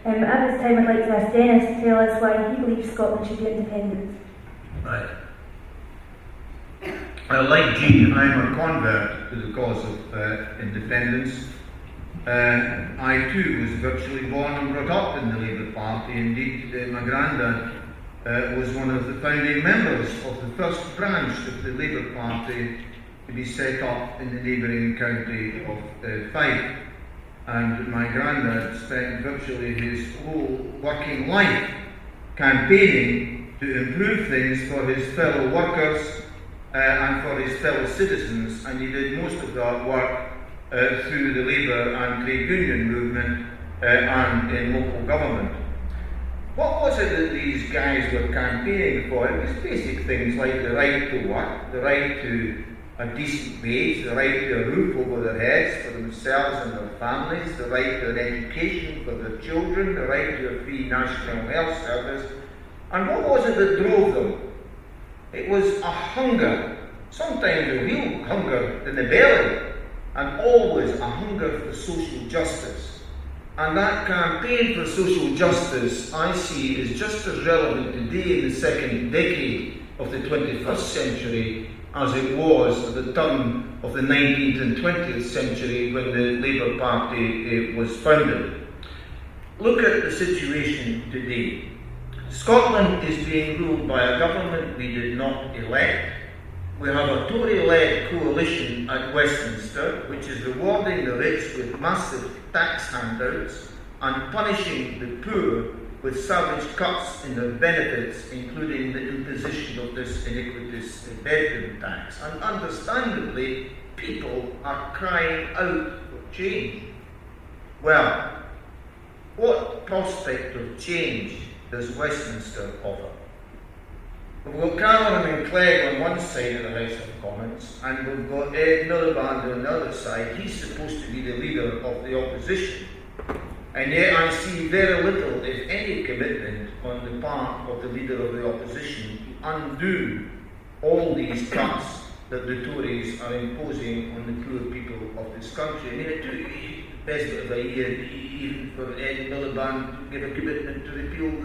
At this time I'd like to ask Dennis to tell us why he believes Scotland should be independent. Right. Like Jean, I'm a convert to the cause of independence. I too was virtually born and brought up in the Labour Party. Indeed, my granddad was one of the founding members of the first branch of the Labour Party to be set up in the neighbouring county of Fife. And my granddad spent virtually his whole working life campaigning to improve things for his fellow workers and for his fellow citizens, and he did most of that work through the labour and trade union movement and in local government. What was it that these guys were campaigning for? It was basic things like the right to work, the right to a decent wage, the right to a roof over their heads for themselves and their families, the right to an education for their children, the right to a free national health service. And what was it that drove them? It was a hunger, sometimes a real hunger in the belly, and always a hunger for social justice. And that campaign for social justice, I see, is just as relevant today in the second decade of the 21st century as it was at the turn of the 19th and 20th century when the Labour Party was founded. Look at the situation today. Scotland is being ruled by a government we did not elect. We have a Tory-led coalition at Westminster which is rewarding the rich with massive tax handouts and punishing the poor with savage cuts in their benefits, including the imposition of this iniquitous bedroom tax. And understandably, people are crying out for change. Well, what prospect of change does Westminster offer? We've got Canavan and Clegg on one side of the House of Commons, and we've got Ed Miliband on the other side. He's supposed to be the leader of the opposition. And yet I see very little, if any, commitment on the part of the leader of the opposition to undo all these cuts that the Tories are imposing on the poor people of this country. I mean, it took the best bit of a year even for Ed Miliband to give a commitment to repeal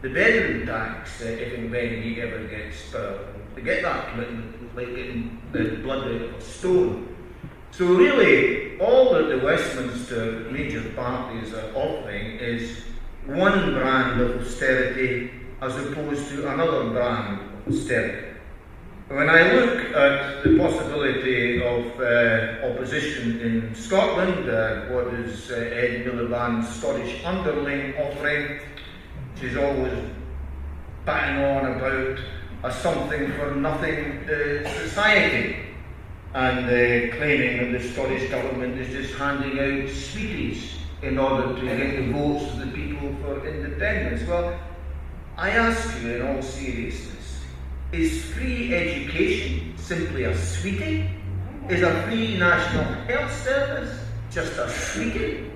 the bedroom tax if and when he ever gets spurred. To get that commitment was like getting the blood out of a stone. So really, all that the Westminster major parties are offering is one brand of austerity as opposed to another brand of austerity. When I look at the possibility of opposition in Scotland, what is Ed Miliband's Scottish underling offering, which is always batting on about a something for nothing society, and claiming that the Scottish government is just handing out sweeties in order to get the votes of the people for independence. Well, I ask you in all seriousness, is free education simply a sweetie? Is a free national health service just a sweetie?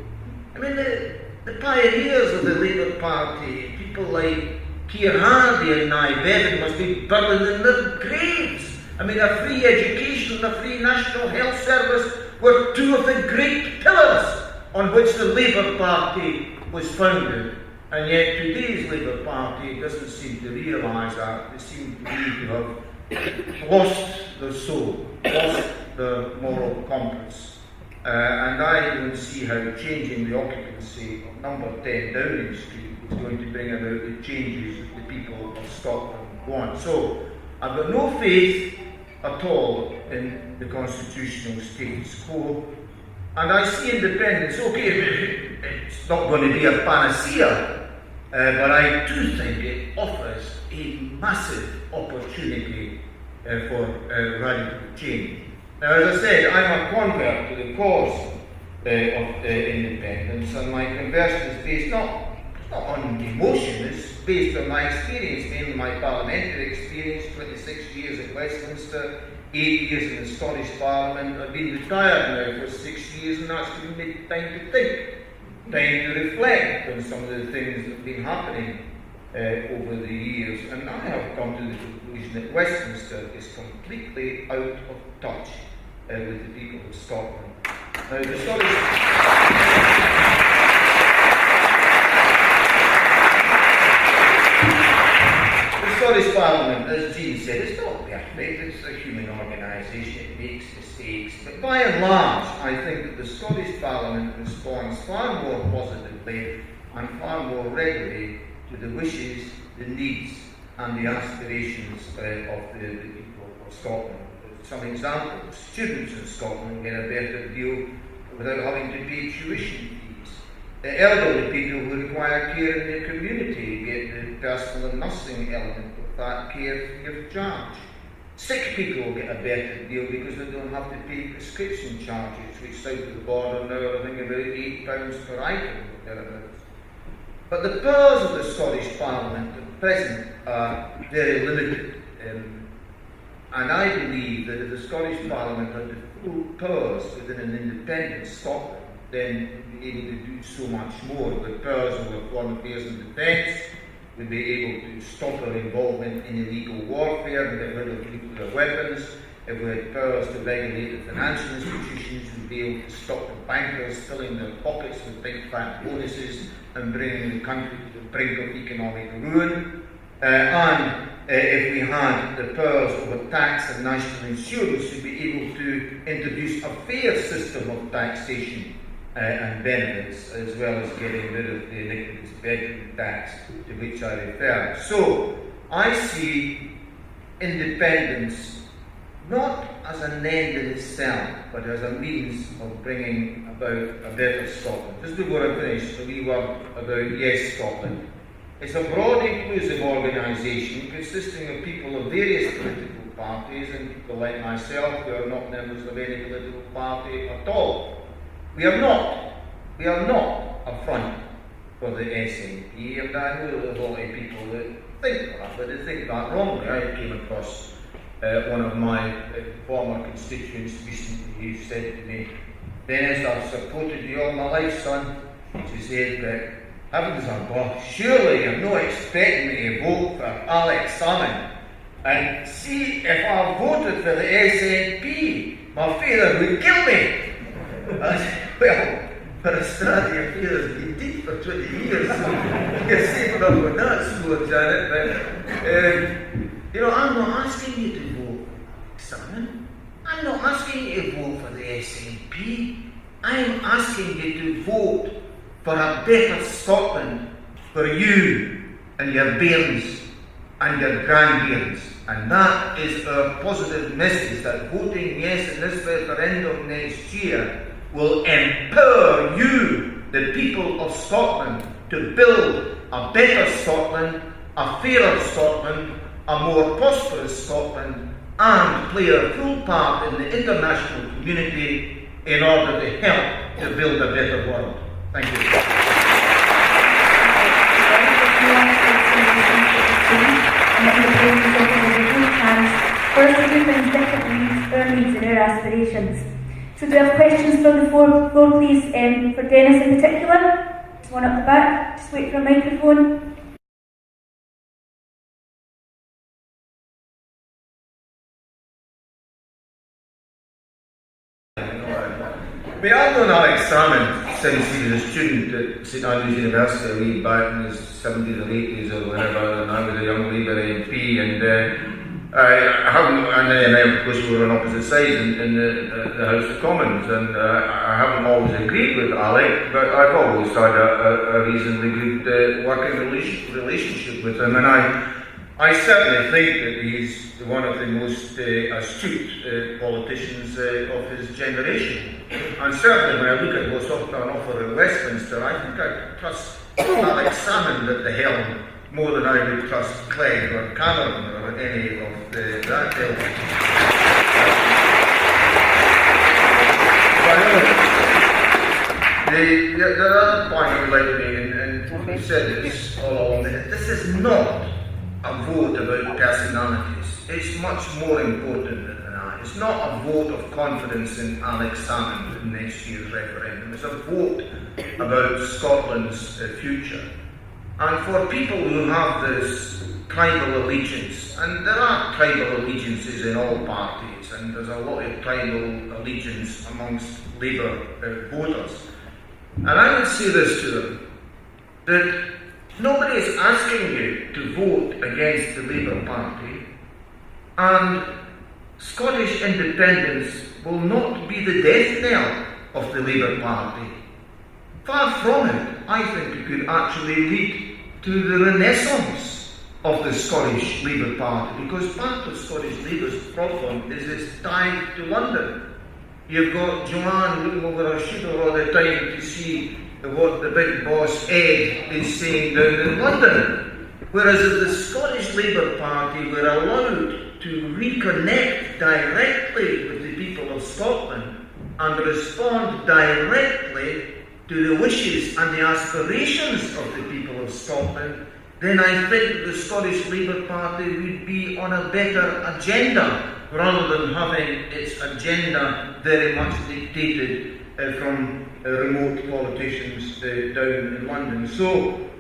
I mean, the pioneers of the Labour Party, people like Keir Hardie and Nye Bevan, must be burning in their graves. I mean, a free education and a free national health service were two of the great pillars on which the Labour Party was founded. And yet today's Labour Party doesn't seem to realise that. They seem to me to have lost their soul, lost their moral compass. And I don't see how changing the occupancy of number 10 Downing Street is going to bring about the changes that the people of Scotland want. So I've got no faith at all in the constitutional status quo, and I see independence, okay, it's not going to be a panacea, but I do think it offers a massive opportunity for radical change. Now, as I said, I'm a convert to the cause of independence, and my conversion is based not on emotion, it's based on my experience, mainly my parliamentary experience, 26 years at Westminster, 8 years in the Scottish Parliament. I've been retired now for 6 years, and that's given me time to think, time to reflect on some of the things that have been happening over the years. And I have come to the conclusion that Westminster is completely out of touch with the people of Scotland. Now, the Scottish Scottish Parliament, as Jean said, it's not perfect, it's a human organisation, it makes mistakes, but by and large, I think that the Scottish Parliament responds far more positively and far more regularly to the wishes, the needs and the aspirations of the people of Scotland. Some examples: students in Scotland get a better deal without having to pay tuition fees. The elderly people who require care in their community get the personal and nursing element of that care free of charge. Sick people get a better deal because they don't have to pay prescription charges, which south of the border now are I think about £8 per item or thereabouts. But the powers of the Scottish Parliament at present are very limited. And I believe that if the Scottish Parliament had the full powers within an independent Scotland, then we'd be able to do so much more. With powers over foreign affairs and defence, we'd be able to stop our involvement in illegal warfare and get rid of nuclear weapons. If we had powers to regulate the financial institutions, we'd be able to stop the bankers filling their pockets with big fat bonuses and bringing the country to the brink of economic ruin. If we had the powers over tax and national insurance, we'd be able to introduce a fair system of taxation and benefits, as well as getting rid of the iniquitous bedroom tax to which I refer. So, I see independence not as an end in itself, but as a means of bringing about a better Scotland. Just before I finish, a wee word about Yes Scotland. It's a broad, inclusive organisation consisting of people of various political parties and people like myself who are not members of any political party at all. We are not a front for the SNP, and I know there's a lot of people that think that, but they think that wrongly. I came across one of my former constituents recently who said to me, "Dennis, I've supported you all my life, son." She said, "But heavens above, surely you're not expecting me to vote for Alex Salmon. And see, if I voted for the SNP, my father would kill me." Well, for Australia affairs, been deep for 20 years, so you're safe enough with that score, Janet. But, I'm not asking you to vote for Salmon. I'm not asking you to vote for the SNP. I'm asking you to vote for a better Scotland for you and your bairns and your grandbairns. And that is our positive message, that voting yes in this referendum next year will empower you, the people of Scotland, to build a better Scotland, a fairer Scotland, a more prosperous Scotland, and play a full part in the international community in order to help to build a better world. Thank you. First, the group and second our needs and our aspirations. So do we have questions from the floor please, for Dennis in particular? There's one at the back, just wait for a microphone. I've known Alex Salmon since he was a student at St Andrews University, a wee back in his 70s or 80s or whatever, and I was a young Labour MP, and I haven't, and then of course we were on opposite sides in the House of Commons, and I haven't always agreed with Alec, but I've always had a reasonably good working relationship with him, and I certainly think that he's one of the most astute politicians of his generation. And certainly when I look at what's on offer in Westminster, I think I trust Alex Salmon at the helm more than I would trust Clegg or Canavan or any of that ilk. The other point I would like to make, and we've said this all along, this is not a vote about personalities. It's much more important than that. It's not a vote of confidence in Alex Salmon in next year's referendum. It's a vote about Scotland's future. And for people who have this tribal allegiance, and there are tribal allegiances in all parties, and there's a lot of tribal allegiance amongst Labour voters. And I would say this to them, that Nobody is asking you to vote against the Labour Party, and Scottish independence will not be the death knell of the Labour Party. Far from it. I think it could actually lead to the renaissance of the Scottish Labour Party, because part of Scottish Labour's problem is its tie to London. You've got Joanne looking over her shoulder all the time to see what the big boss Ed is saying down in London. Whereas if the Scottish Labour Party were allowed to reconnect directly with the people of Scotland and respond directly to the wishes and the aspirations of the people of Scotland, then I think the Scottish Labour Party would be on a better agenda, rather than having its agenda very much dictated from remote politicians down in London. So,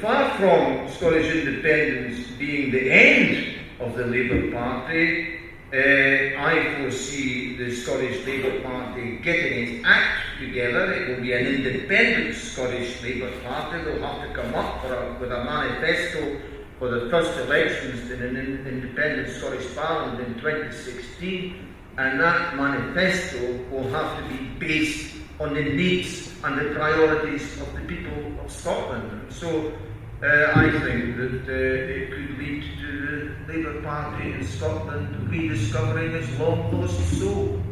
far from Scottish independence being the end of the Labour Party, I foresee the Scottish Labour Party getting its act together. It will be an independent Scottish Labour Party. They'll have to come up with a manifesto for the first elections in an independent Scottish Parliament in 2016, and that manifesto will have to be based on the needs and the priorities of the people of Scotland. So I think that it could lead to the Labour Party in Scotland rediscovering its long lost soul.